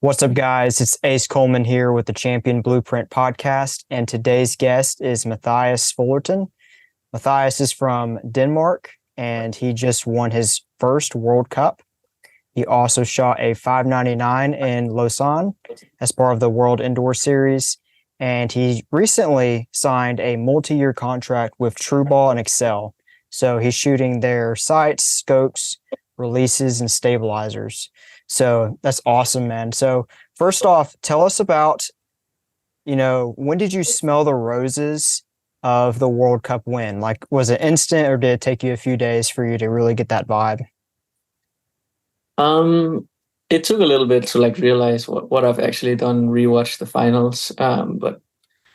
What's up, guys? It's Ace Coleman here with the Champion Blueprint podcast, and today's guest is Mathias Fullerton. Mathias is from Denmark, and he just won his first World Cup. He also shot a 599 in Lausanne as part of the World Indoor Series, and he recently signed a multi-year contract with Trueball and Excel. So he's shooting their sights, scopes, releases, and stabilizers. So that's awesome, man. So first off, tell us about, when did you smell the roses of the World Cup win? Like, was it instant or did it take you a few days for you to really get that vibe? It took a little bit to realize what I've actually done, rewatch the finals. But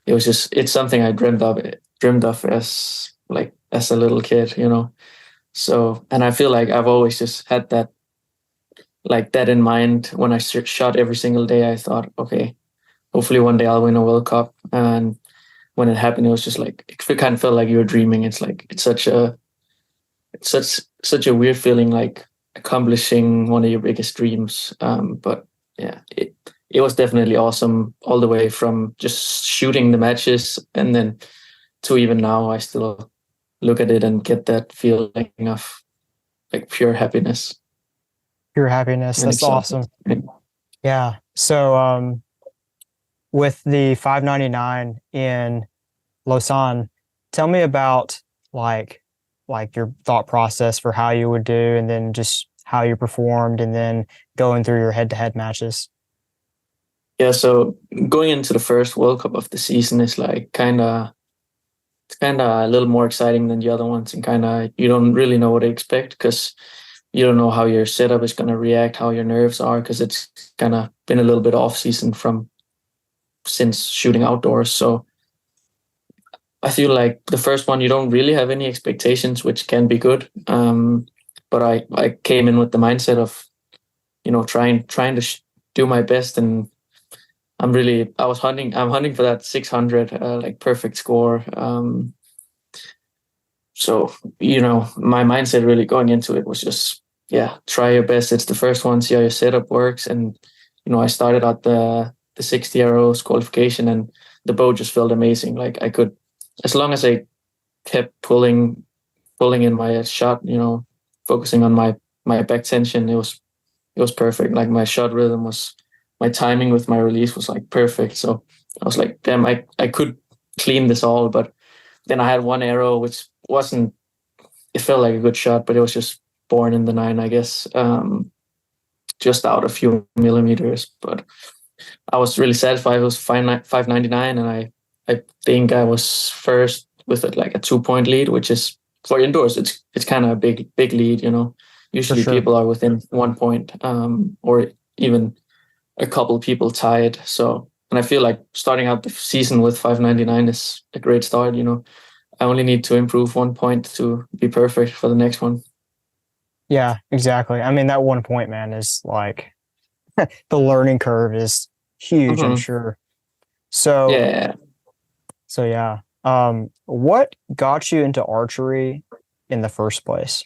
it's something I dreamed of as a little kid. So, and I feel like I've always just had that in mind. When I shot every single day, I thought, okay, hopefully one day I'll win a World Cup. And when it happened, it was just it kind of felt like you were dreaming. It's such a weird feeling, like accomplishing one of your biggest dreams. But yeah, it was definitely awesome all the way from just shooting the matches and then to even now, I still look at it and get that feeling of pure happiness. Pure happiness. That's awesome. Yeah. So with the 599 in Lausanne, tell me about like your thought process for how you would do and then just how you performed and then going through your head-to-head matches. Yeah, so going into the first World Cup of the season is it's kind of a little more exciting than the other ones, and you don't really know what to expect because you don't know how your setup is going to react, how your nerves are, because it's kind of been a little bit off season since shooting outdoors. So I feel like the first one, you don't really have any expectations, which can be good. But I came in with the mindset of, trying to do my best. And I'm hunting for that 600, perfect score. So, my mindset really going into it was just, yeah, try your best. It's the first one, see how your setup works. And, I started at the 60 arrows qualification and the bow just felt amazing. Like I could, as long as I kept pulling in my shot, focusing on my back tension, it was perfect. Like my shot rhythm my timing with my release was perfect. So I was like, damn, I could clean this all. But then I had one arrow which it felt like a good shot, but it was just born in the 9, I guess, just out a few millimeters. But I was really satisfied. It was 599, and I think I was first with a 2-point lead, which is for indoors. It's kind of a big lead, Usually For sure. people are within 1 point, or even a couple people tied. So, and I feel like starting out the season with 599 is a great start. I only need to improve 1 point to be perfect for the next one. Yeah, exactly. I mean, that 1 point, man, is the learning curve is huge, I'm sure. So, Yeah. so yeah. What got you into archery in the first place?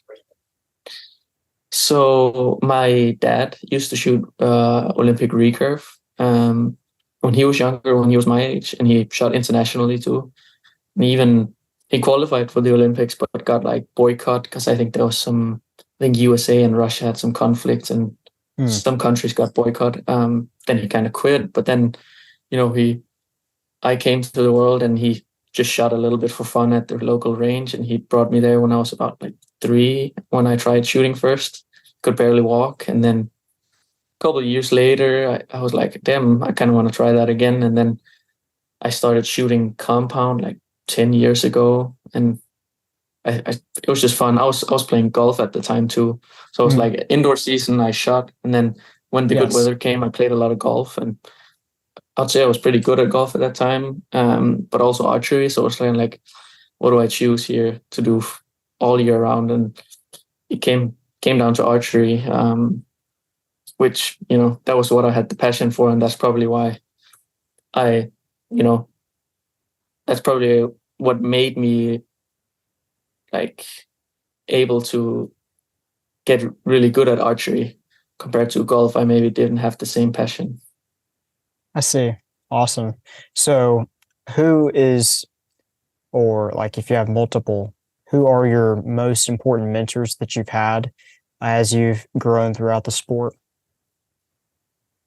So my dad used to shoot Olympic recurve when he was younger, when he was my age, and he shot internationally too. And he qualified for the Olympics, but got boycott because I think I think USA and Russia had some conflicts, and some countries got boycott. Then he kind of quit, but then I came to the world, and he just shot a little bit for fun at the local range, and he brought me there when I was about 3 when I tried shooting first. Could barely walk, and then a couple of years later I was like, damn, I kind of want to try that again. And then I started shooting compound 10 years ago, and it was just fun. I was playing golf at the time too, so it was indoor season. I shot, and then when the good weather came, I played a lot of golf, and I'd say I was pretty good at golf at that time, but also archery. So I was what do I choose here to do all year round? And it came down to archery, which that was what I had the passion for, and that's probably why I, that's probably what made me able to get really good at archery compared to golf. I maybe didn't have the same passion. I see. Awesome. So, who is, or like if you have multiple, who are your most important mentors that you've had as you've grown throughout the sport?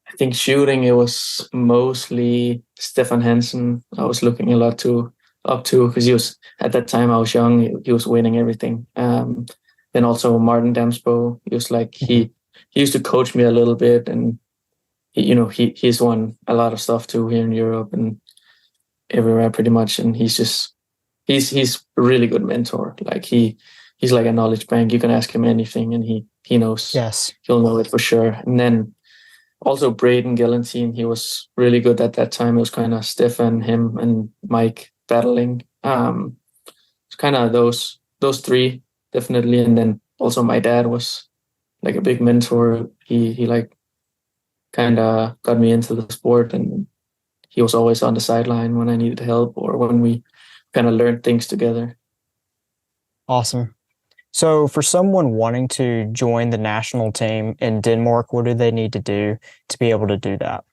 I think shooting, it was mostly Stefan Hansen. I was looking a lot to up to because he was at that time I was young. He was winning everything. Then also Martin Damsbo. He was like Mhm. he used to coach me a little bit, and he's won a lot of stuff too here in Europe and everywhere pretty much. And he's a really good mentor. Like he's like a knowledge bank. You can ask him anything, and he knows. Yes. He'll know it for sure. And then also Braden Gillingham, he was really good at that time. It was kind of Stefan, him, and Mike battling. It's kind of those three definitely. And then also my dad was like a big mentor. He like kind of got me into the sport, and he was always on the sideline when I needed help or when we kind of learned things together. Awesome. So, for someone wanting to join the national team in Denmark, what do they need to do to be able to do that?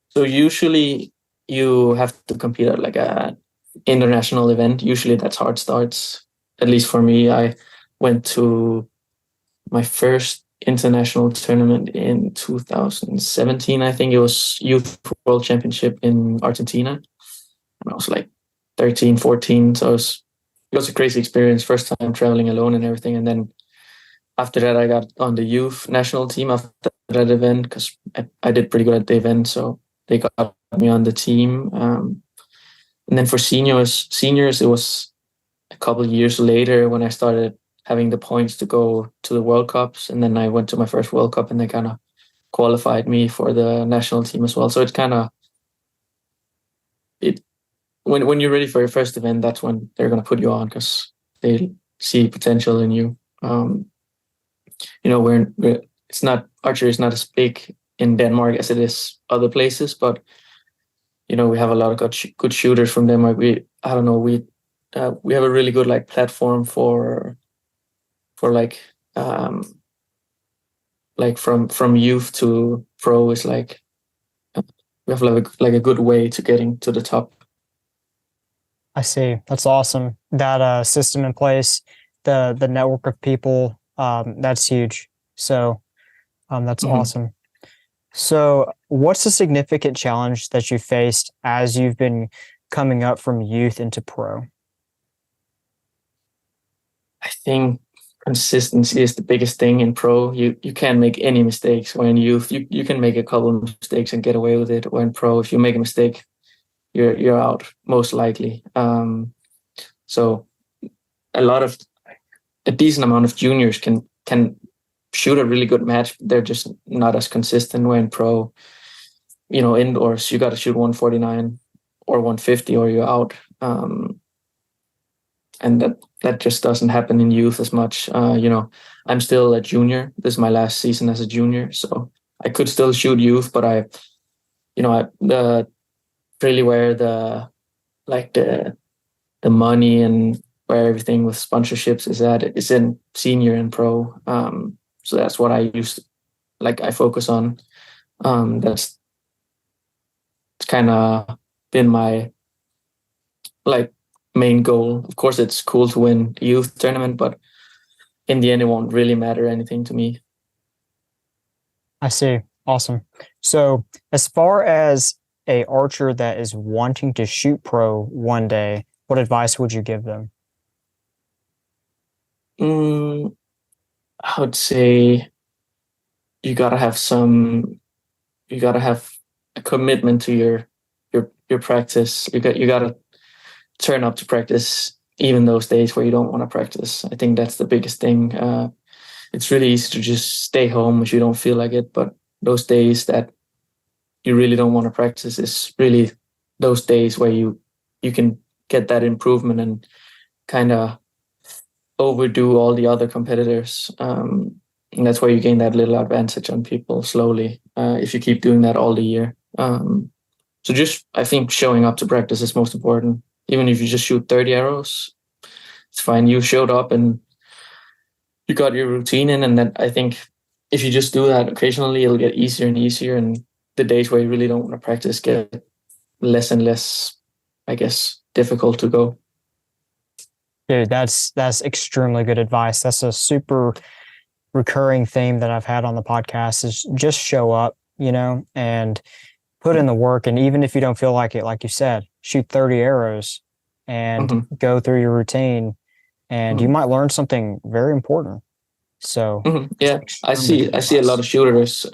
So usually you have to compete at like a international event. Usually that's how it starts. At least for me, I went to my first international tournament in 2017. I think it was Youth World Championship in Argentina. And I was like 13, 14. So it was a crazy experience. First time traveling alone and everything. And then after that, I got on the youth national team after that event because I did pretty good at the event. So they got me on the team. And then for seniors, it was a couple of years later when I started having the points to go to the World Cups. And then I went to my first World Cup, and they kind of qualified me for the national team as well. So it's kind of it when you're ready for your first event, that's when they're gonna put you on because they see potential in you. We're it's not archery is not as big in Denmark as it is other places, but we have a lot of good shooters from Denmark. I don't know, we have a really good like platform for like from youth to pro is like we have like a good way to getting to the top. I see. That's awesome. That system in place, the network of people, that's huge. So that's Mhm. awesome. So, what's the significant challenge that you faced as you've been coming up from youth into pro? I think consistency is the biggest thing in pro. You can't make any mistakes. When in youth, you can make a couple of mistakes and get away with it. When pro, if you make a mistake, you're out most likely. So a decent amount of juniors can shoot a really good match. They're just not as consistent. When pro, indoors, you got to shoot 149 or 150 or you're out. And that just doesn't happen in youth as much. I'm still a junior. This is my last season as a junior, so I could still shoot youth, but I really where the money and where everything with sponsorships is at is in senior and pro. So that's what I I focus on. That's kind of been my like main goal. Of course, it's cool to win a youth tournament, but in the end, it won't really matter anything to me. I see. Awesome. So, as far as a archer that is wanting to shoot pro one day, what advice would you give them? Mm, I would say you gotta have you gotta have a commitment to your practice. You gotta turn up to practice even those days where you don't want to practice. I think that's the biggest thing. It's really easy to just stay home if you don't feel like it, but those days that you really don't want to practice is really those days where you can get that improvement and kind of overdo all the other competitors. And that's where you gain that little advantage on people slowly if you keep doing that all the year. So just I think showing up to practice is most important. Even if you just shoot 30 arrows, it's fine. You showed up and you got your routine in, and then I think if you just do that occasionally, it'll get easier and easier. And the days where you really don't want to practice get less and less, I guess, difficult to go. Dude, that's extremely good advice. That's a super recurring theme that I've had on the podcast is just show up, and put in the work. And even if you don't feel like it, like you said, shoot 30 arrows and go through your routine, and you might learn something very important. So yeah, I see a lot of shooters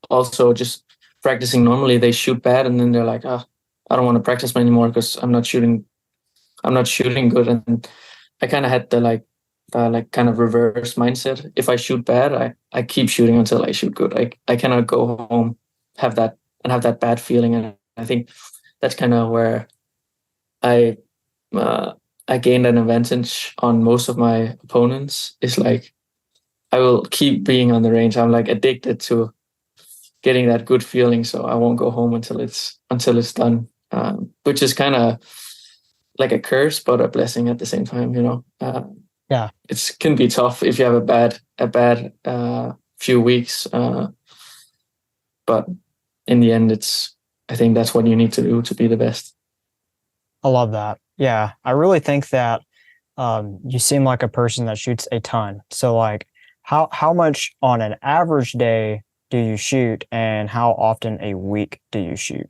also just practicing normally. They shoot bad and then they're like, oh, I don't want to practice anymore because I'm not shooting good. And I kind of had the kind of reverse mindset. If I shoot bad, I keep shooting until I shoot good. I cannot go home, have that bad feeling. And I think that's kind of where I gained an advantage on most of my opponents. Is like I will keep being on the range. I'm like addicted to getting that good feeling, so I won't go home until it's done. Which is kind of like a curse, but a blessing at the same time. Yeah, it can be tough if you have a bad few weeks, but in the end, I think that's what you need to do to be the best. I love that. Yeah, I really think that you seem like a person that shoots a ton. So like, how much on an average day do you shoot, and how often a week do you shoot?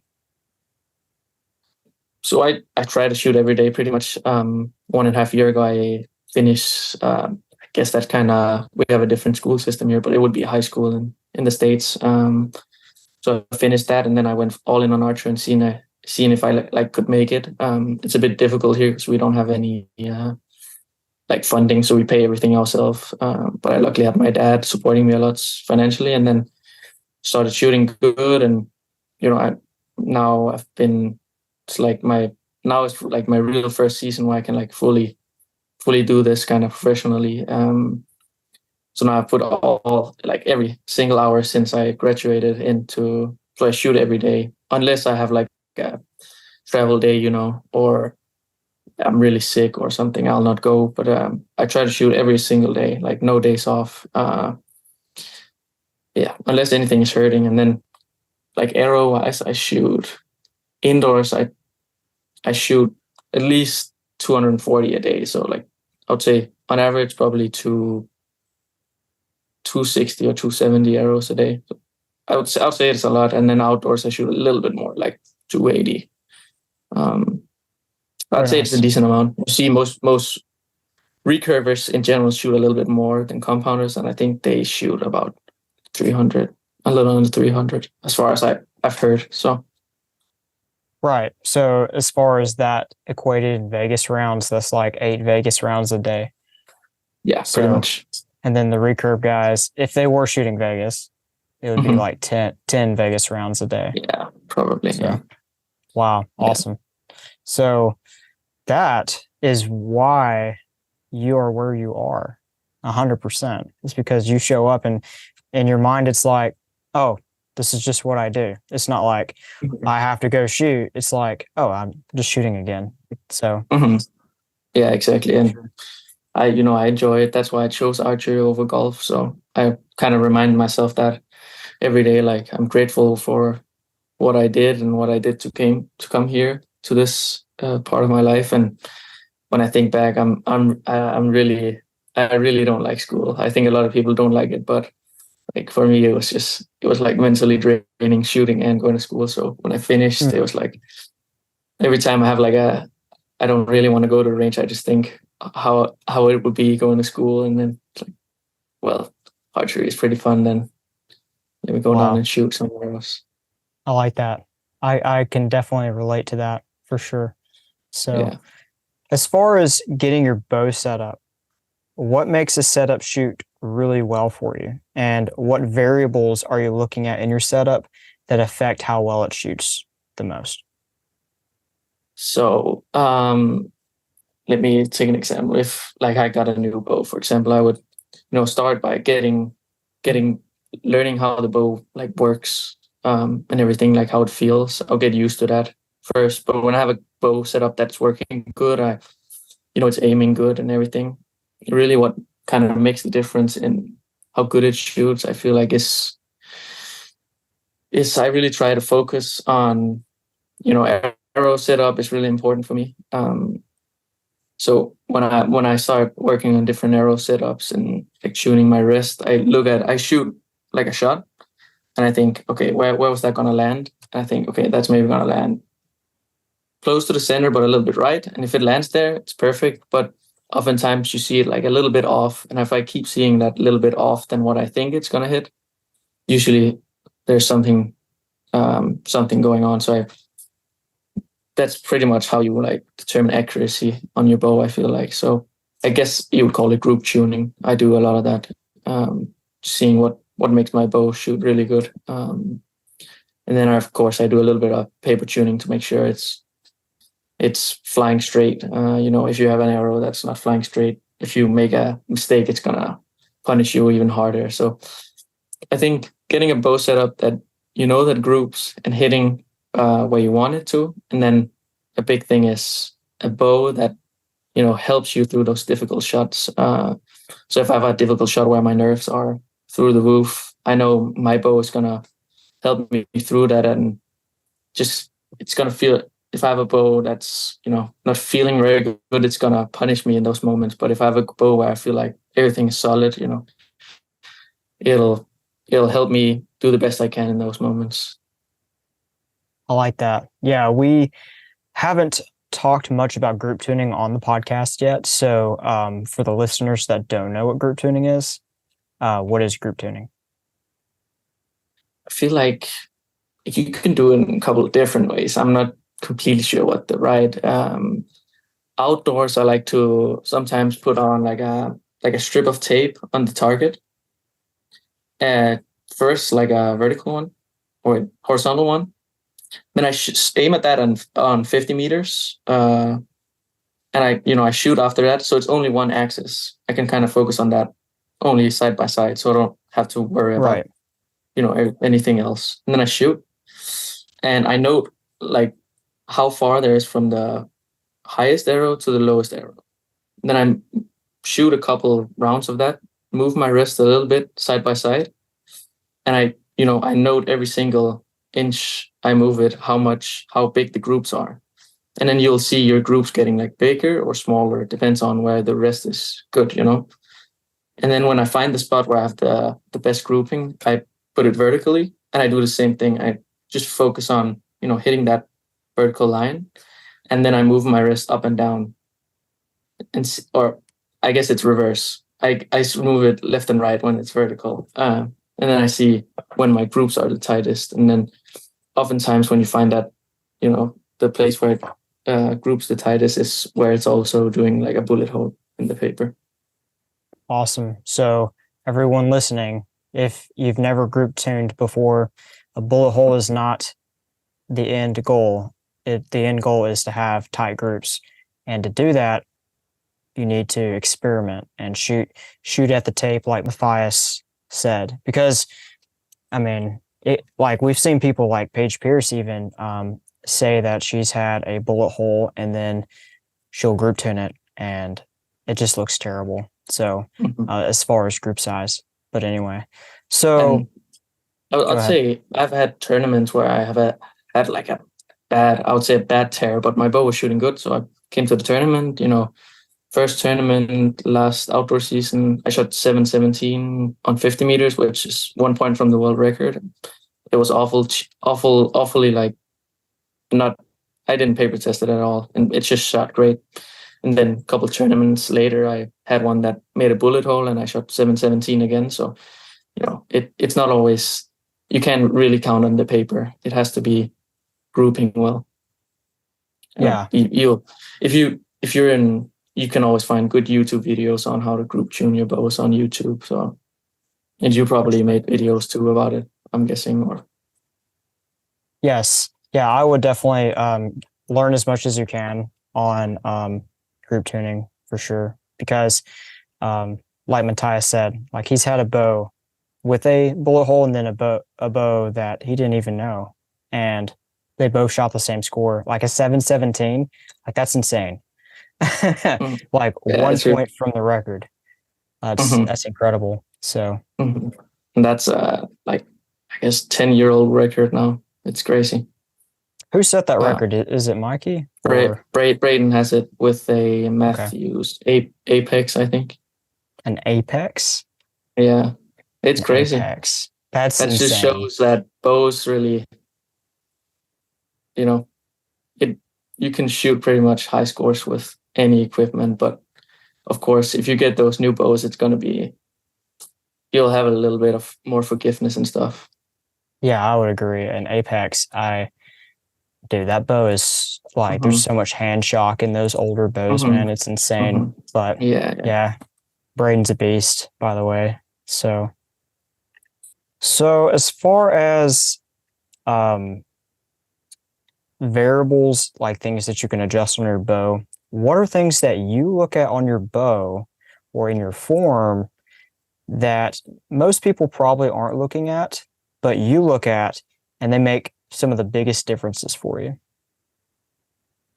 So I try to shoot every day pretty much. 1.5 years ago, I finished, I guess that's kind of, we have a different school system here, but it would be high school in the States. So I finished that, and then I went all in on archery and seeing if I could make it. It's a bit difficult here because we don't have any funding, so we pay everything ourselves. But I luckily had my dad supporting me a lot financially, and then started shooting good. And it's like my real first season where I can fully do this kind of professionally. So now I put all every single hour since I graduated so I shoot every day, unless I have a travel day, or I'm really sick or something, I'll not go. But I try to shoot every single day, no days off. Unless anything is hurting. And then arrow wise, I shoot indoors. I shoot at least 240 a day. So I would say on average probably 260 or 270 arrows a day. So I would say it's a lot. And then outdoors I shoot a little bit more, 280. I'd say it's a decent amount. You see most recurvers in general shoot a little bit more than compounders, and I think they shoot about 300, a little under 300, as far as I've heard. So, right. So as far as that equated in Vegas rounds, that's 8 Vegas rounds a day. Yeah, pretty much. And then the recurve guys, if they were shooting Vegas, it would be 10 Vegas rounds a day. Yeah, probably. So, yeah. Wow. Awesome. Yeah. So that is why you are where you are 100%. It's because you show up, and in your mind, it's like, oh, this is just what I do. It's not like I have to go shoot. It's like, oh, I'm just shooting again. So yeah, exactly. And I enjoy it. That's why I chose archery over golf. So I kind of remind myself that every day, I'm grateful for what I did and what I did to come here to this part of my life. And when I think back, I really don't like school. I think a lot of people don't like it, but for me, it was mentally draining shooting and going to school. So when I finished, it was every time I have I don't really want to go to the range. I just think how it would be going to school, and then it's well, archery is pretty fun. Then let me go down and shoot somewhere else. I like that. I can definitely relate to that for sure. So yeah. As far as getting your bow set up, what makes a setup shoot really well for you? And what variables are you looking at in your setup that affect how well it shoots the most? So let me take an example. If I got a new bow, for example, I would start by learning how the bow works, and everything, how it feels. I'll get used to that first. But when I have a bow set up that's working good, it's aiming good and everything. Really, what kind of makes the difference in how good it shoots, I feel is is I really try to focus on, arrow setup is really important for me. So when I start working on different arrow setups and like tuning my wrist, I shoot like a shot, and I think, okay, where was that gonna land? And I think, okay, that's maybe gonna land close to the center, but a little bit right. And if it lands there, it's perfect. But oftentimes you see it like a little bit off, and if I keep seeing that little bit off than what I think it's gonna hit, usually there's something going on. So that's pretty much how you like determine accuracy on your bow, I feel like. So I guess you would call it group tuning. I do a lot of that, seeing what makes my bow shoot really good. And then of course I do a little bit of paper tuning to make sure it's flying straight. If you have an arrow that's not flying straight, if you make a mistake, it's gonna punish you even harder. So I think getting a bow setup that that groups and hitting where you want it to, and then a big thing is a bow that helps you through those difficult shots. So if I have a difficult shot where my nerves are through the roof, I know my bow is gonna help me through that, and just it's gonna feel. If I have a bow that's not feeling very good, it's gonna punish me in those moments. But if I have a bow where I feel like everything is solid, it'll help me do the best I can in those moments. I like that. Yeah, we haven't talked much about group tuning on the podcast yet. So for the listeners that don't know what group tuning is, what is group tuning? I feel like you can do it in a couple of different ways. I'm not completely sure what the right. Outdoors, I like to sometimes put on like a strip of tape on the target. First, like a vertical one or horizontal one. Then I aim at that on 50 meters. And I shoot after that. So it's only one axis. I can kind of focus on that only side by side. So I don't have to worry about, anything else. And then I shoot. And I note like how far there is from the highest arrow to the lowest arrow. And then I shoot a couple rounds of that, move my wrist a little bit side by side. And I note every single inch I move it, how big the groups are. And then you'll see your groups getting like bigger or smaller. It depends on where the rest is good, And then when I find the spot where I have the best grouping, I put it vertically, and I do the same thing. I just focus on, hitting that vertical line, and then I move my wrist up and down, or I guess it's reverse. I move it left and right when it's vertical, and then I see when my groups are the tightest. And then oftentimes when you find that, the place where it groups the tightest is where it's also doing like a bullet hole in the paper. Awesome. So everyone listening, if you've never group tuned before, a bullet hole is not the end goal. The end goal is to have tight groups. And to do that, you need to experiment and shoot at the tape, like Mathias said. Because, I mean, we've seen people like Paige Pierce even say that she's had a bullet hole and then she'll group tune it, and it just looks terrible. So as far as group size, but anyway, so I'd say I've had tournaments where I have had like a bad tear, but my bow was shooting good. So I came to the tournament, first tournament last outdoor season, I shot 717 on 50 meters, which is 1 point from the world record. It was awfully like I didn't paper test it at all, and it just shot great. And then a couple of tournaments later, I had one that made a bullet hole, and I shot 717 again. So, it's not always, you can't really count on the paper. It has to be grouping well. Yeah. You can always find good YouTube videos on how to group tune your bows on YouTube. So, and you probably made videos too about it, I'm guessing, or. Yes. Yeah, I would definitely learn as much as you can on group tuning for sure, because like Mathias said, like he's had a bow with a bullet hole and then a bow that he didn't even know, and they both shot the same score, like a 717. Like that's insane. Like 1 point from the record. That's incredible. So and that's like I guess 10-year-old record now. It's crazy. Who set that record? Is it Mikey? Braden has it with a Mathias Apex, I think. An Apex? Yeah, it's crazy. Apex. That just shows that bows really, you can shoot pretty much high scores with any equipment. But of course, if you get those new bows, it's going to be, you'll have a little bit of more forgiveness and stuff. Yeah, I would agree. And Apex, dude, that bow is like, there's so much hand shock in those older bows, man. It's insane. But yeah, Braden's a beast, by the way. So as far as variables, like things that you can adjust on your bow, what are things that you look at on your bow or in your Phorm that most people probably aren't looking at, but you look at, and they make some of the biggest differences for you?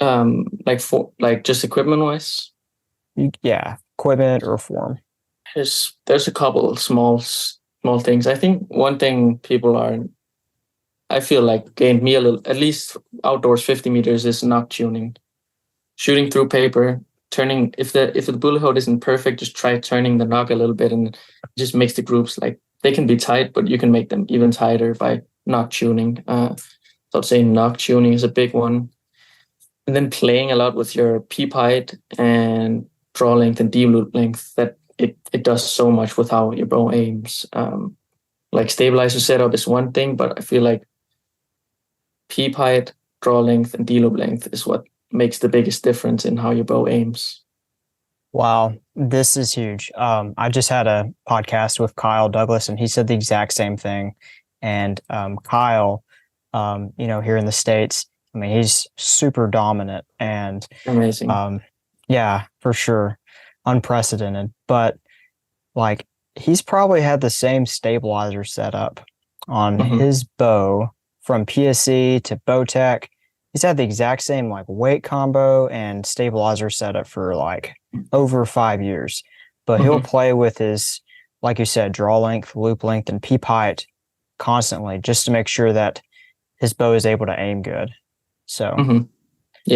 Like just equipment wise? Yeah, equipment or Phorm. There's a couple of small things. I think one thing I feel like gained me a little, at least outdoors 50 meters, is knock tuning. Shooting through paper, turning, if the bullet hole isn't perfect, just try turning the knock a little bit, and it just makes the groups, like, they can be tight, but you can make them even tighter by knock tuning. So I'd say knock tuning is a big one. And then playing a lot with your peep height and draw length and D-loop length, that it does so much with how your bow aims. Like stabilizer setup is one thing, but I feel like peep height, draw length, and D-loop length is what makes the biggest difference in how your bow aims. Wow, this is huge. I just had a podcast with Kyle Douglas, and he said the exact same thing. And Kyle, here in the States, I mean, he's super dominant and amazing. Yeah, for sure. Unprecedented. But like, he's probably had the same stabilizer setup on his bow from PSE to Bowtech. He's had the exact same like weight combo and stabilizer setup for like over 5 years. But he'll play with his, like you said, draw length, loop length, and peep height constantly just to make sure that his bow is able to aim good. So, and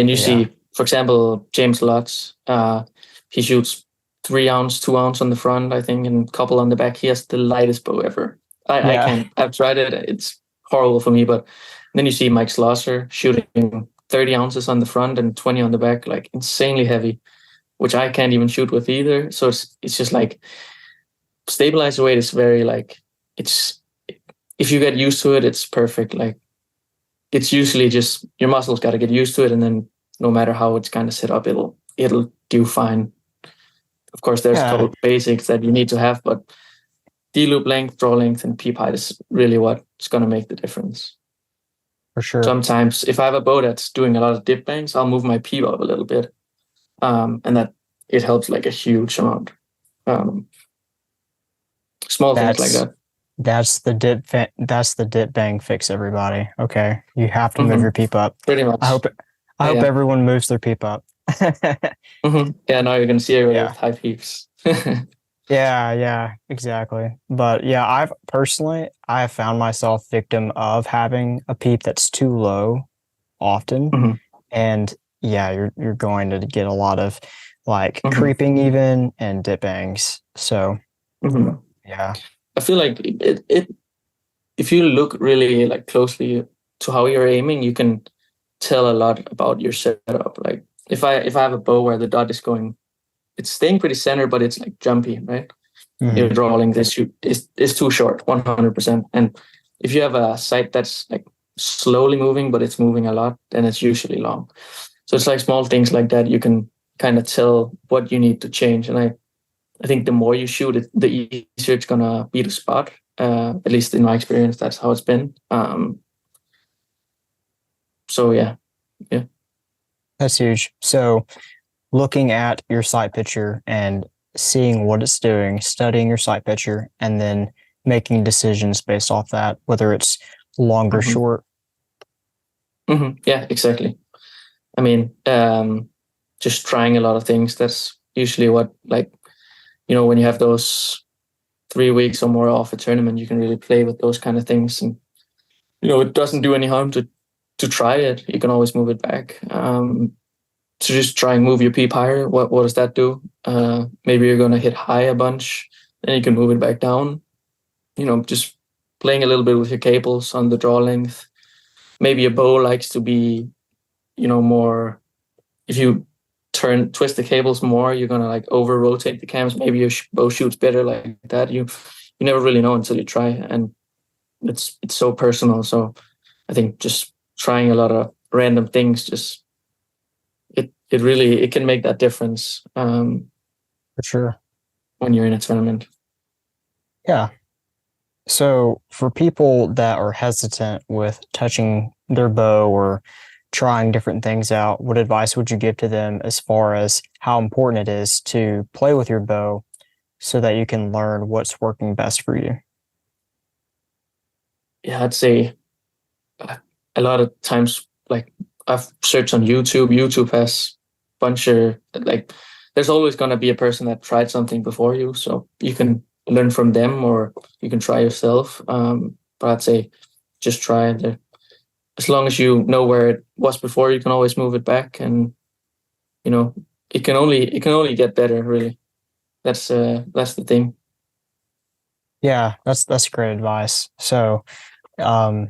you see, for example, James Lutz, he shoots 3 ounce, 2 ounce on the front, I think, and a couple on the back. He has the lightest bow ever. I can't. I've tried it. It's horrible for me. But then you see Mike Schlosser shooting 30 ounces on the front and 20 on the back, like insanely heavy, which I can't even shoot with either. So it's just like, stabilizer weight is very like, if you get used to it, it's perfect. Like, it's usually just your muscles got to get used to it, and then no matter how it's kind of set up, it'll do fine. Of course, there's a couple of basics that you need to have, but D-loop length, draw length, and peep height is really what's going to make the difference. For sure. Sometimes if I have a bow that's doing a lot of dip bangs, I'll move my peep up a little bit, and that it helps like a huge amount. Small things like that. That's the dip bang fix, everybody. Okay, you have to move your peep up. Pretty much. I hope everyone moves their peep up. Yeah, now you're gonna see everybody with high peeps. Yeah, exactly. But yeah, I have found myself victim of having a peep that's too low often, and yeah, you're going to get a lot of like creeping even and dip bangs. So yeah. I feel like if you look really like closely to how you're aiming, you can tell a lot about your setup. Like if I have a bow where the dot is going, it's staying pretty center, but it's like jumpy, right? Your draw length is too short, 100%. And if you have a sight that's like slowly moving, but it's moving a lot, then it's usually long. So it's like small things like that. You can kind of tell what you need to change. And I think the more you shoot it, the easier it's gonna be to spot. At least in my experience, that's how it's been. So yeah. That's huge. So looking at your sight picture and seeing what it's doing, studying your sight picture, and then making decisions based off that, whether it's long or short. Yeah, exactly. I mean, just trying a lot of things. That's usually what, like, when you have those 3 weeks or more off a tournament, you can really play with those kind of things. And, it doesn't do any harm to try it. You can always move it back. So just try and move your peep higher. What does that do? Maybe you're going to hit high a bunch, then you can move it back down. Just playing a little bit with your cables on the draw length. Maybe a bow likes to be, more, if you twist the cables more, you're going to like over rotate the cams. Maybe your bow shoots better like that. You never really know until you try, and it's so personal. So I think just trying a lot of random things, just it can make that difference. For sure. When you're in a tournament. Yeah. So for people that are hesitant with touching their bow or trying different things out, what advice would you give to them as far as how important it is to play with your bow so that you can learn what's working best for you? Yeah, I'd say a lot of times, like I've searched on YouTube. YouTube has a bunch of like, there's always going to be a person that tried something before you, so you can learn from them or you can try yourself. But I'd say just try it. As long as you know where it was before, you can always move it back, and it can only get better. Really, that's the thing. Yeah, that's great advice. So, I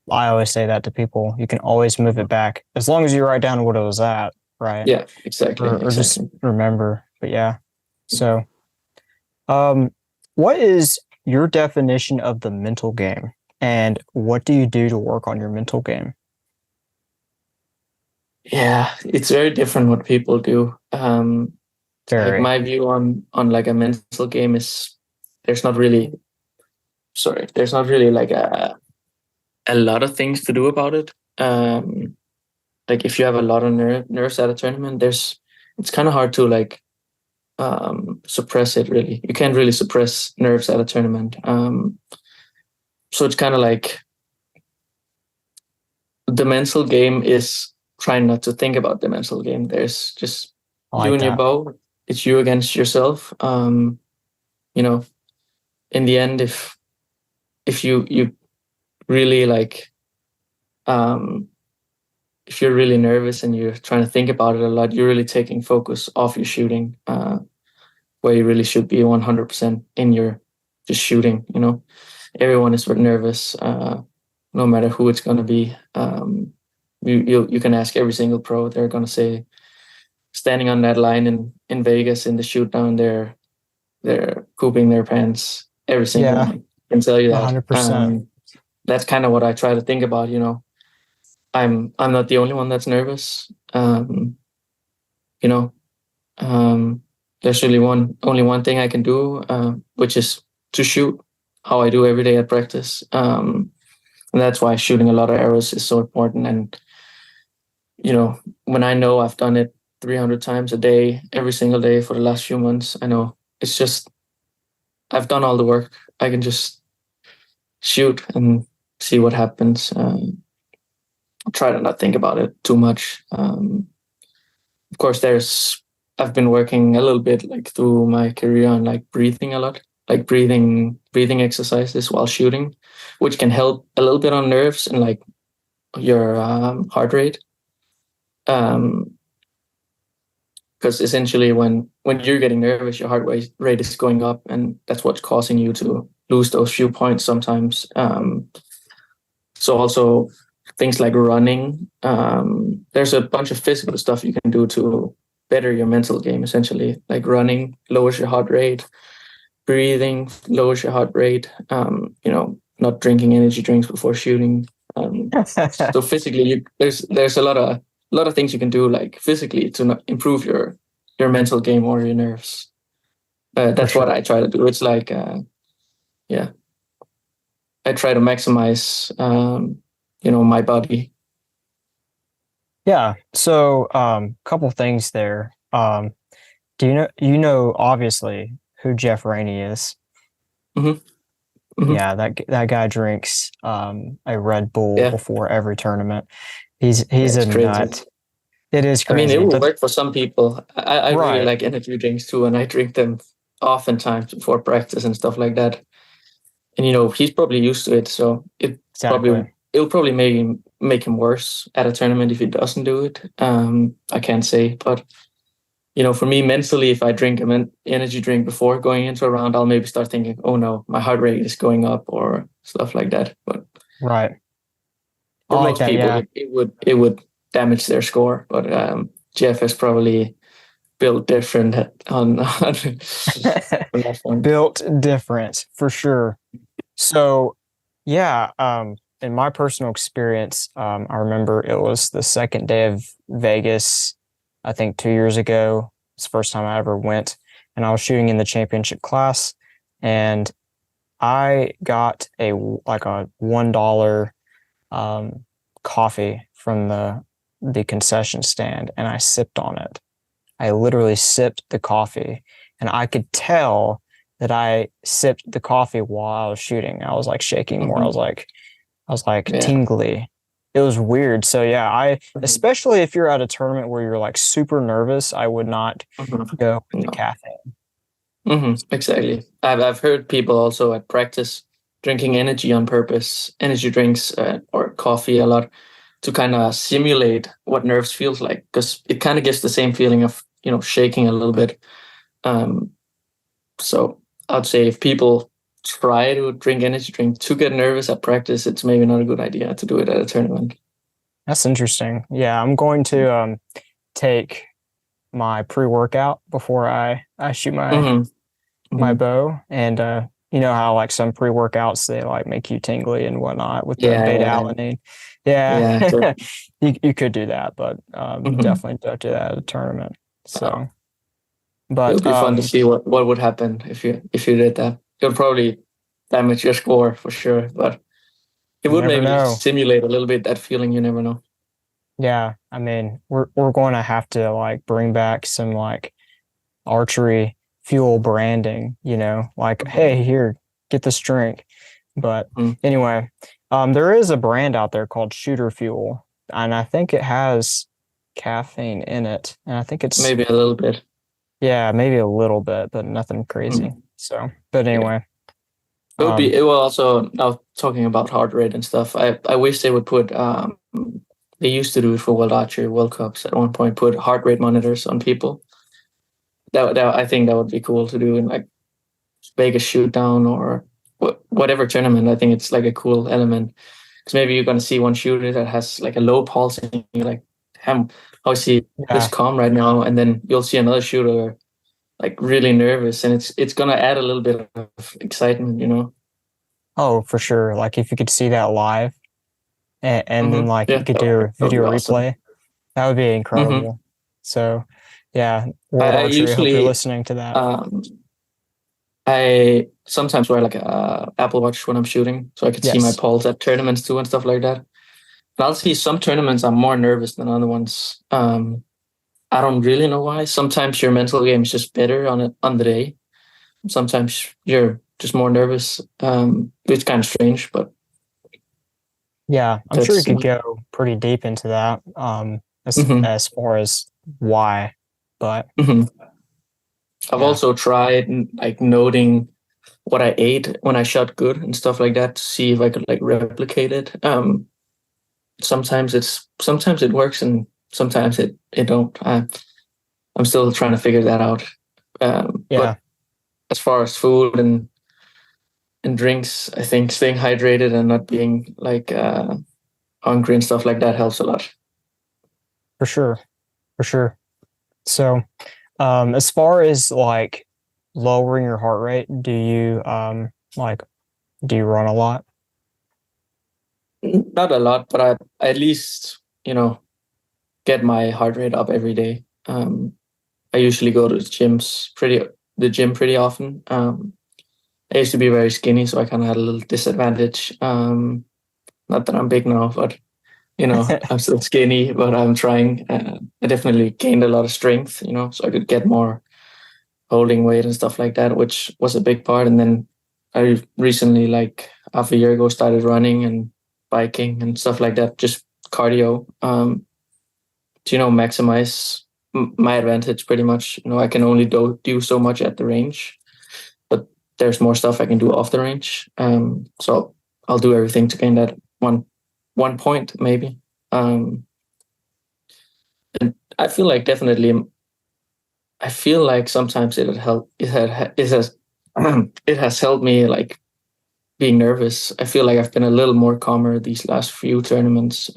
always say that to people. You can always move it back as long as you write down what it was at, right? Yeah, exactly. Or just remember. But yeah. So, what is your definition of the mental game, and what do you do to work on your mental game? Yeah, it's very different what people do. Like my view on like a mental game is there's not really like a lot of things to do about it. Like if you have a lot of nerves at a tournament, it's kind of hard to like suppress it. Really, you can't really suppress nerves at a tournament. So it's kind of like the mental game is trying not to think about the mental game. There's just you and your bow. It's you against yourself. In the end, if you really like, if you're really nervous and you're trying to think about it a lot, you're really taking focus off your shooting, where you really should be 100% in your just shooting. Everyone is nervous, no matter who it's going to be. You can ask every single pro. They're going to say, standing on that line in Vegas in the shoot down, they're pooping their pants. Every single one. I can tell you that. 100%. That's kind of what I try to think about. I'm not the only one that's nervous. There's really only one thing I can do, which is to shoot how I do every day at practice. And that's why shooting a lot of arrows is so important. And when I know I've done it 300 times a day, every single day for the last few months, I know it's just I've done all the work. I can just shoot and see what happens. Try to not think about it too much. Of course, I've been working a little bit like through my career on like breathing a lot, like breathing exercises while shooting, which can help a little bit on nerves and like your heart rate. Because essentially when you're getting nervous, your heart rate is going up, and that's what's causing you to lose those few points sometimes. So also things like running. There's a bunch of physical stuff you can do to better your mental game, essentially. Like running lowers your heart rate, breathing lowers your heart rate, not drinking energy drinks before shooting. So physically, there's a lot of things you can do, like physically, to improve your mental game or your nerves. That's what I try to do. It's like, I try to maximize, my body. Yeah. So, couple things there. Do you know obviously who Jeff Rainey is? Mm-hmm. Mm-hmm. Yeah, that guy drinks a Red Bull before every tournament. He's a nut. It is crazy. I mean, it will work for some people. I really like energy drinks too, and I drink them oftentimes before practice and stuff like that. And you know, he's probably used to it, so Exactly. it'll probably make him worse at a tournament if he doesn't do it. I can't say, but you know, for me mentally, if I drink an energy drink before going into a round, I'll maybe start thinking, "Oh no, my heart rate is going up," or stuff like that. But Right. I for like most that. people, Yeah. it would damage their score. But Jeff is probably built different on that one. Built different for sure. So, yeah, in my personal experience, I remember it was the second day of Vegas, I think 2 years ago. It's the first time I ever went, and I was shooting in the championship class, and I got a $1 coffee from the concession stand, and I sipped on it. I literally sipped the coffee, and I could tell that I sipped the coffee while I was shooting. I was like shaking more. Mm-hmm. I was like Yeah. tingly. It was weird. So yeah, especially if you're at a tournament where you're like super nervous, I would not go with the No. caffeine. Exactly. I've heard people also at practice drinking energy on purpose, energy drinks or coffee a lot to kind of simulate what nerves feels like, because it kind of gives the same feeling of, you know, shaking a little bit. So I'd say if people try to drink energy drink to get nervous at practice, it's maybe not a good idea to do it at a tournament. That's interesting. Yeah, I'm going to take my pre-workout before I shoot my Mm-hmm. bow, and you know how like some pre-workouts they like make you tingly and whatnot with the Yeah, beta yeah, alanine. yeah. Yeah, you could do that, but Mm-hmm. definitely don't do that at a tournament. Uh, So, it would but be fun to see what would happen if you did that. It would probably damage your score for sure, but it you would never maybe know. simulate a little bit that feeling. You never know. Yeah, I mean we're going to have to like bring back some like archery fuel branding, you know, like, hey, here, get this drink. But Mm. anyway, there is a brand out there called Shooter Fuel, and I think it has caffeine in it. And I think it's, Maybe a little bit. yeah, maybe a little bit, but nothing crazy. Mm. So, but Yeah. anyway, It would be. um, It will also, now talking about heart rate and stuff. I wish they would put. They used to do it for World Archery World Cups at one point. Put heart rate monitors on people. That I think that would be cool to do in like Vegas shoot down or whatever tournament. I think it's like a cool element because maybe you're gonna see one shooter that has like a low pulse and you're like, damn, how is he this yeah. calm right now? And then you'll see another shooter like really nervous, and it's gonna add a little bit of excitement, you know. Oh, for sure. Like if you could see that live, and then like you Yeah, could do a that would be video awesome. replay, that would be hmm incredible. So, yeah, World I Archery, I hope you're usually listening to that. um, I sometimes wear like a Apple Watch when I'm shooting, so I could see my Yes. pulse at tournaments too and stuff like that. But I'll see some tournaments I'm more nervous than other ones. I don't really know why. Sometimes your mental game is just better on the day. Sometimes you're just more nervous. It's kind of strange, but Yeah, I'm sure you that's could go pretty deep into that, mhm, as far as why, but mhm. I've yeah, also tried like noting what I ate when I shot good and stuff like that to see if I could like replicate it. Sometimes it works and sometimes it don't. I'm still trying to figure that out. yeah, But as far as food and drinks, I think staying hydrated and not being like hungry and stuff like that helps a lot. for sure, for sure. So, as far as like lowering your heart rate, do you like do you run a lot? Not a lot, but I at least, you know, get my heart rate up every day. I usually go to the gym pretty often. I used to be very skinny, so I kind of had a little disadvantage. Not that I'm big now, but you know, I'm still skinny, but I'm trying. I definitely gained a lot of strength, you know, so I could get more holding weight and stuff like that, which was a big part. And then I recently, like half a year ago, started running and biking and stuff like that, just cardio. To, you know, maximize my advantage pretty much. You know, I can only do so much at the range. there's more stuff I can do off the range. So I'll do everything to gain that one point maybe. And I feel like definitely. I feel like sometimes it has it has helped me like being nervous. I feel like I've been a little more calmer these last few tournaments,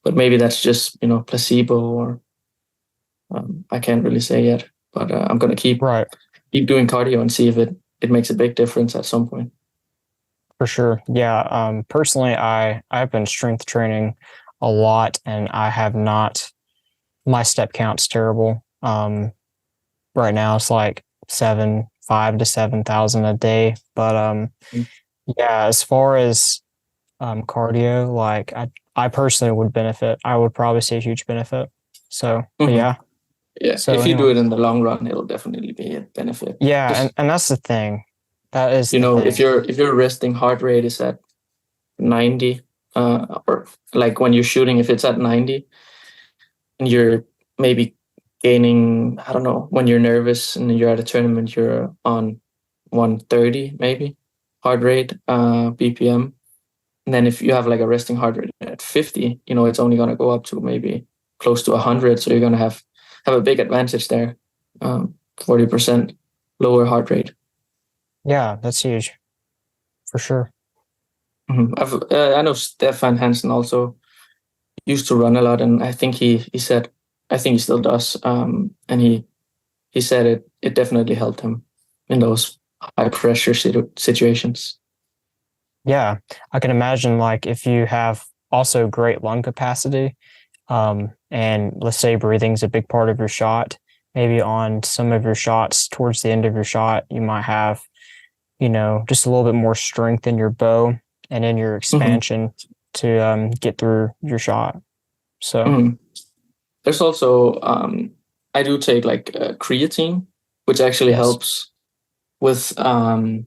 but maybe that's just placebo, or I can't really say yet. But I'm gonna keep doing cardio and see if it makes a big difference at some point. For sure. Yeah. Personally, I've been strength training a lot, and I have not. My step count's terrible. Right now it's like 5,000 to 7,000 a day. But yeah, as far as cardio, like I personally would benefit. I would probably see a huge benefit. So yeah. Yeah. So if you do it in the long run, it'll definitely be a benefit. Yeah, and that's the thing. That is if your resting heart rate is at 90, or like when you're shooting, if it's at 90 and you're maybe gaining, I don't know, when you're nervous and you're at a tournament, you're on 130 maybe heart rate, BPM. And then if you have like a resting heart rate at 50, it's only going to go up to maybe close to 100. So you're going to have a big advantage there, 40% lower heart rate. Yeah, that's huge, for sure. I know Stefan Hansen also used to run a lot, and I think he said, I think he still does, and he said it definitely helped him in those high pressure situations. Yeah, I can imagine, like, if you have also great lung capacity, and let's say breathing's a big part of your shot, maybe on some of your shots towards the end of your shot, you might have, just a little bit more strength in your bow and in your expansion to get through your shot. So there's also I do take like creatine, which actually helps with you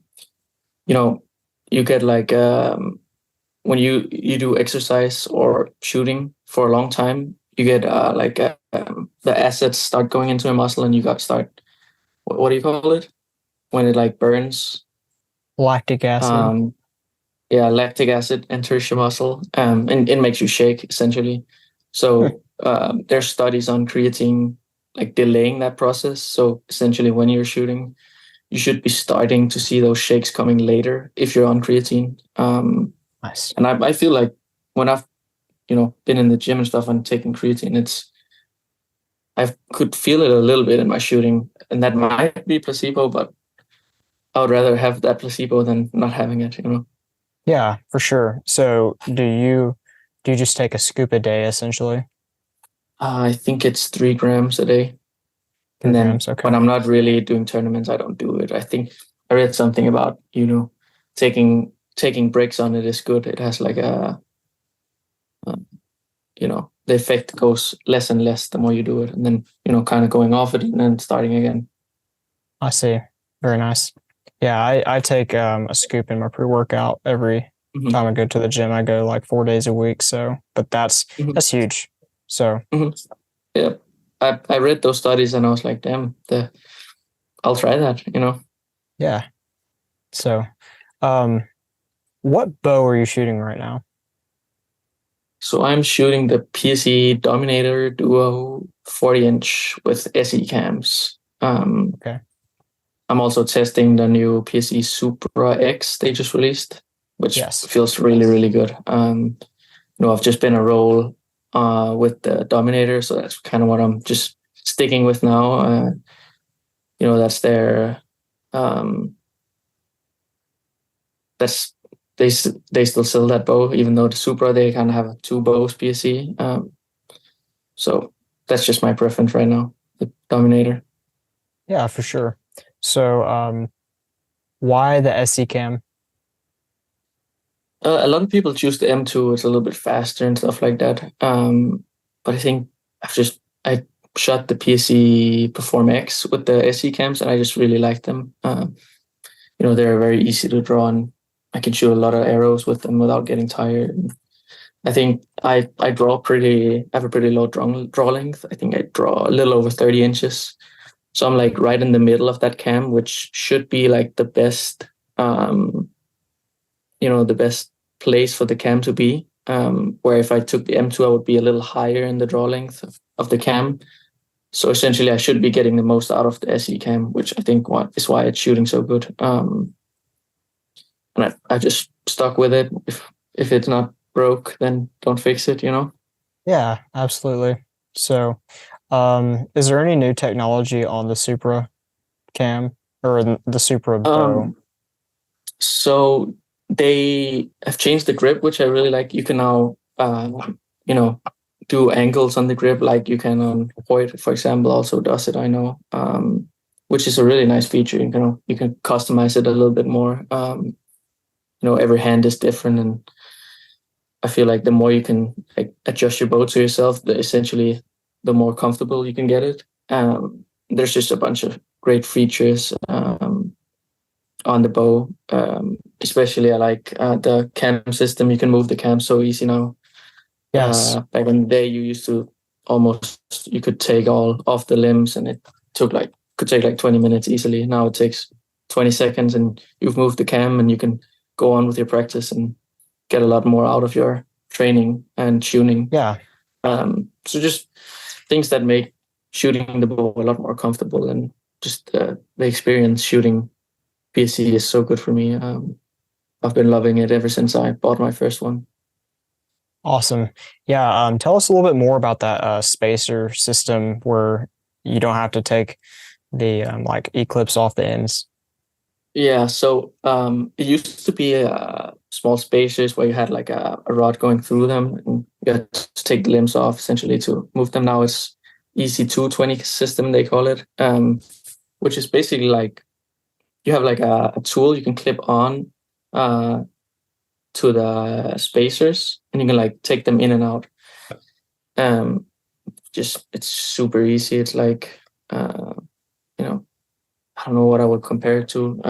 get like when you do exercise or shooting for a long time, you get the acids start going into your muscle, and you got start, what do you call it when it like burns? Lactic acid. Lactic acid enters your muscle, and it makes you shake essentially. So there's studies on creatine like delaying that process. So essentially, when you're shooting, you should be starting to see those shakes coming later if you're on creatine. Nice. And I feel like when I've been in the gym and stuff and taking creatine, I could feel it a little bit in my shooting, and that might be placebo, but I would rather have that placebo than not having it. Yeah, for sure. So do you just take a scoop a day essentially? I think it's 3 grams a day. 3 grams, okay. When I'm not really doing tournaments, I don't do it. I think I read something about, taking breaks on it is good. It has like the effect goes less and less the more you do it, and then, kind of going off it and then starting again. I see. Very nice. Yeah, I take a scoop in my pre-workout every time I go to the gym. I go like 4 days a week. So, but that's huge. So, yeah, I read those studies and I was like, damn, I'll try that. Yeah. So, what bow are you shooting right now? So I'm shooting the PSE Dominator Duo 40-inch with SE cams. Okay. I'm also testing the new PSE Supra X they just released, which feels really, really good. I've just been a roll with the Dominator, so that's kind of what I'm just sticking with now. That's their they still sell that bow, even though the Supra, they kind of have 2 bows PSE. So that's just my preference right now, the Dominator. Yeah, for sure. So, why the SE cam? A lot of people choose the M2. It's a little bit faster and stuff like that. But I think I shot the PSE Phorm X with the SE cams, and I just really like them. They're very easy to draw, and I can shoot a lot of arrows with them without getting tired. I think I have a pretty low draw length. I think I draw a little over 30 inches. So I'm like right in the middle of that cam, which should be like the best, the best place for the cam to be. Where if I took the M2, I would be a little higher in the draw length of the cam. So essentially, I should be getting the most out of the SE cam, which I think is why it's shooting so good. And I just stuck with it. If it's not broke, then don't fix it, Yeah, absolutely. So, is there any new technology on the Supra cam or the Supra bow? So they have changed the grip, which I really like. You can now, do angles on the grip like you can on Void, for example, also does it, I know, which is a really nice feature. You can customize it a little bit more. Every hand is different, and I feel like the more you can adjust your bow to yourself, essentially the more comfortable you can get it. There's just a bunch of great features on the bow. Especially I like the cam system. You can move the cam so easy now. Yes. Back in the day, you used to you could take all off the limbs, and it could take like 20 minutes easily. Now it takes 20 seconds, and you've moved the cam, and you can go on with your practice and get a lot more out of your training and tuning. Yeah. So just things that make shooting the bow a lot more comfortable, and just the experience shooting PSC is so good for me. I've been loving it ever since I bought my first one. Awesome. Yeah. Tell us a little bit more about that spacer system where you don't have to take the like E-clips off the ends. Yeah. So it used to be small spacers where you had like a rod going through them, and you had to take the limbs off essentially to move them. Now it's EC220 system, they call it, which is basically like you have like a tool you can clip on to the spacers, and you can like take them in and out. It's super easy. It's like I don't know what I would compare it to.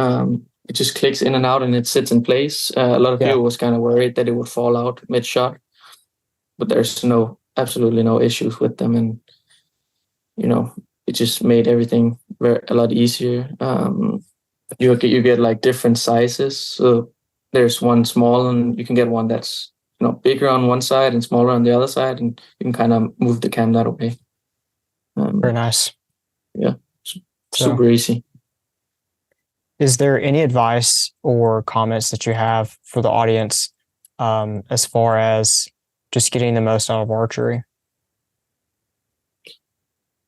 It just clicks in and out, and it sits in place. A lot of people was kind of worried that it would fall out mid shot, but there's absolutely no issues with them, and it just made everything a lot easier. You get like different sizes. So there's one small, and you can get one that's bigger on one side and smaller on the other side, and you can kind of move the cam that way. Very nice. Yeah, super easy. Is there any advice or comments that you have for the audience as far as just getting the most out of archery?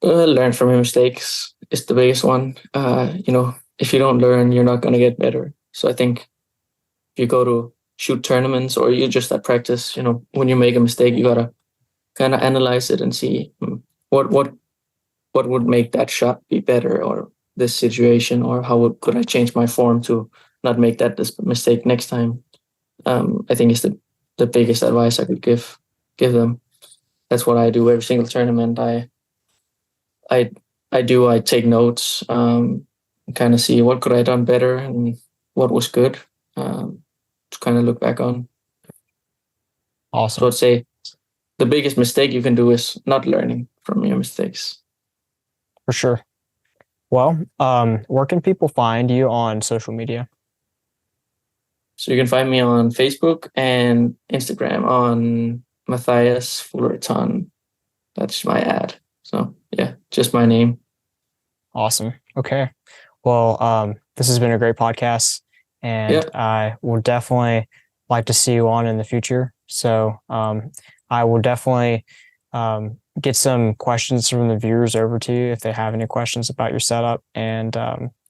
Learn from your mistakes is the biggest one. If you don't learn, you're not going to get better. So I think if you go to shoot tournaments or you just at practice, when you make a mistake, you got to kind of analyze it and see what would make that shot be better, or this situation, or could I change my form to not make this mistake next time. I think it's the biggest advice I could give them. That's what I do every single tournament. I take notes, kind of see what could I done better and what was good, to kind of look back on. Awesome. So I'd say the biggest mistake you can do is not learning from your mistakes. For sure. Well, where can people find you on social media? So you can find me on Facebook and Instagram on Mathias Fullerton. That's my ad. So yeah, just my name. Awesome. Okay. Well, this has been a great podcast, and I will definitely like to see you on in the future. So I will definitely get some questions from the viewers over to you if they have any questions about your setup. And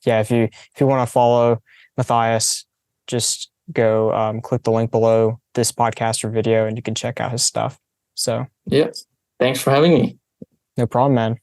if you want to follow Mathias, just go click the link below this podcast or video, and you can check out his stuff. So yeah, thanks for having me. No problem, man.